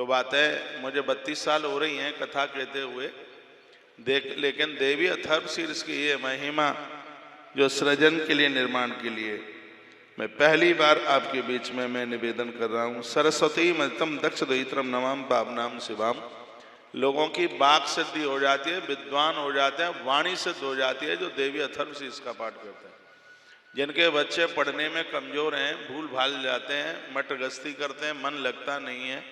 बात है, मुझे 32 साल हो रही हैं कथा कहते हुए, लेकिन देवी अथर्वशीर्ष की ये महिमा जो सृजन के लिए, निर्माण के लिए, मैं पहली बार आपके बीच में मैं निवेदन कर रहा हूँ। सरस्वती मतम दक्ष द्वैत्रम नमाम पावनाम शिवाम। लोगों की वाक सिद्धि हो जाती है, विद्वान हो जाते हैं, वाणी सिद्ध हो जाती है जो देवी अथर्वशीर्ष का पाठ करते हैं। जिनके बच्चे पढ़ने में कमजोर हैं, भूल भाल जाते हैं, मट गस्ती करते हैं, मन लगता नहीं है,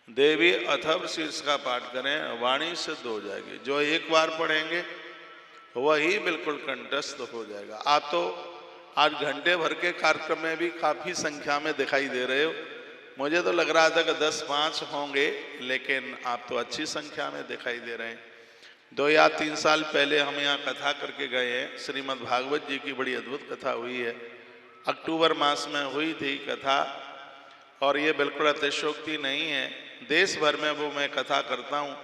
देवी अथर्वशीर्ष का पाठ करें, वाणी सिद्ध हो जाएगी। जो एक बार पढ़ेंगे वही बिल्कुल कंठस्थ हो जाएगा। आप तो आज घंटे भर के कार्यक्रम में भी काफी संख्या में दिखाई दे रहे हो। मुझे तो लग रहा था कि 10-5 होंगे, लेकिन आप तो अच्छी संख्या में दिखाई दे रहे हैं। 2 या 3 साल पहले हम यहाँ कथा करके गए हैं। श्रीमद् भागवत जी की बड़ी अद्भुत कथा हुई है, अक्टूबर मास में हुई थी कथा, और ये बिल्कुल अतिशयोक्ति नहीं है। देश भर में वो मैं कथा करता हूँ।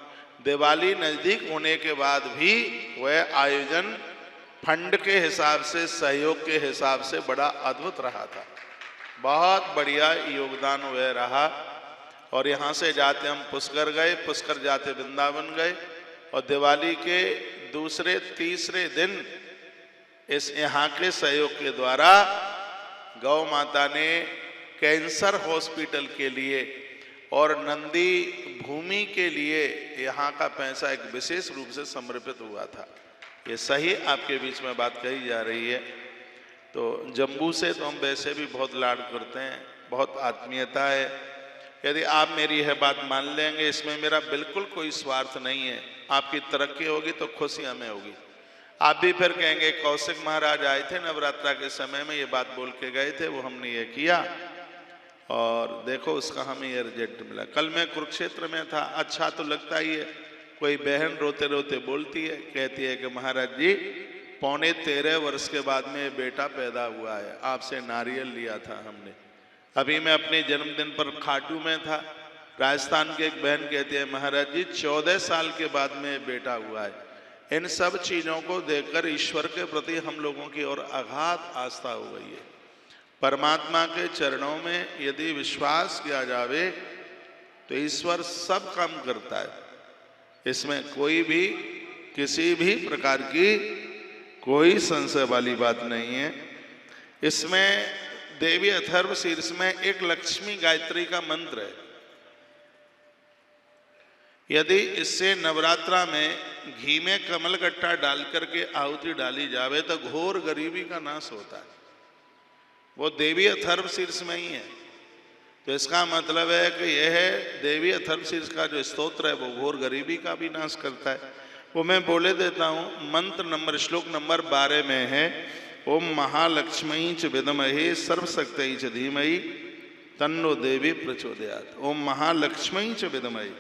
दिवाली नजदीक होने के बाद भी वह आयोजन फंड के हिसाब से, सहयोग के हिसाब से बड़ा अद्भुत रहा था। बहुत बढ़िया योगदान वह रहा। और यहाँ से जाते हम पुष्कर गए, पुष्कर जाते वृंदावन गए, और दिवाली के दूसरे तीसरे दिन इस यहाँ के सहयोग के द्वारा गौ माता ने कैंसर हॉस्पिटल के लिए और नंदी भूमि के लिए यहाँ का पैसा एक विशेष रूप से समर्पित हुआ था। ये सही आपके बीच में बात कही जा रही है। तो जम्बू से तो हम वैसे भी बहुत लाड करते हैं, बहुत आत्मीयता है। यदि आप मेरी यह बात मान लेंगे, इसमें मेरा बिल्कुल कोई स्वार्थ नहीं है। आपकी तरक्की होगी तो खुशी हमें होगी। आप भी फिर कहेंगे कौशिक महाराज आए थे नवरात्रा के समय में, ये बात बोल के गए थे, वो हमने ये किया और देखो उसका हमें ये रिजल्ट मिला। कल मैं कुरुक्षेत्र में था, अच्छा तो लगता ही है। कोई बहन रोते रोते बोलती है, कहती है कि महाराज जी 13.25 वर्ष के बाद में बेटा पैदा हुआ है, आपसे नारियल लिया था हमने। अभी मैं अपने जन्मदिन पर खाटू में था, राजस्थान की एक बहन कहती है महाराज जी 14 साल के बाद में बेटा हुआ है। इन सब चीज़ों को देखकर ईश्वर के प्रति हम लोगों की ओर अगाध आस्था हो गई है। परमात्मा के चरणों में यदि विश्वास किया जावे तो ईश्वर सब काम करता है। इसमें कोई भी किसी भी प्रकार की कोई संशय वाली बात नहीं है। इसमें देवी अथर्वशीर्ष में एक लक्ष्मी गायत्री का मंत्र है। यदि इससे नवरात्रा में घी में कमल गट्टा डाल करके आहुति डाली जावे तो घोर गरीबी का नाश होता है। वो देवी अथर्वशीर्ष में ही है। तो इसका मतलब है कि यह देवी अथर्वशीर्ष का जो स्तोत्र है वो घोर गरीबी का भी नाश करता है। वो मैं बोले देता हूँ। मंत्र नंबर, श्लोक नंबर 12 में है, ओम महालक्ष्मी च विद्महे सर्वशक्ति च धीमहि तन्नो देवी प्रचोदयात्। ओम महालक्ष्मी च विद्महे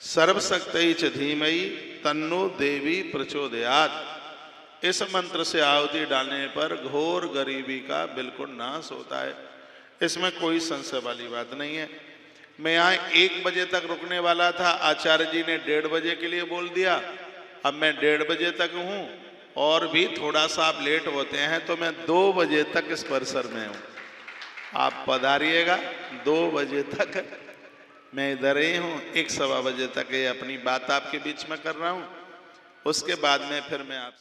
सर्वशक्ति च धीमहि तन्नो देवी प्रचोदयात्। इस मंत्र से आहुति डालने पर घोर गरीबी का बिल्कुल नाश होता है। इसमें कोई संशय वाली बात नहीं है। मैं यहाँ 1 बजे तक रुकने वाला था, आचार्य जी ने 1:30 बजे के लिए बोल दिया। अब मैं 1:30 बजे तक हूँ, और भी थोड़ा सा आप लेट होते हैं तो मैं 2 बजे तक इस परिसर में हूँ। आप पधारिएगा। 2 बजे तक मैं इधर ही हूँ। 1-1:15 बजे तक ये अपनी बात आपके बीच में कर रहा हूँ। उसके बाद में फिर मैं आप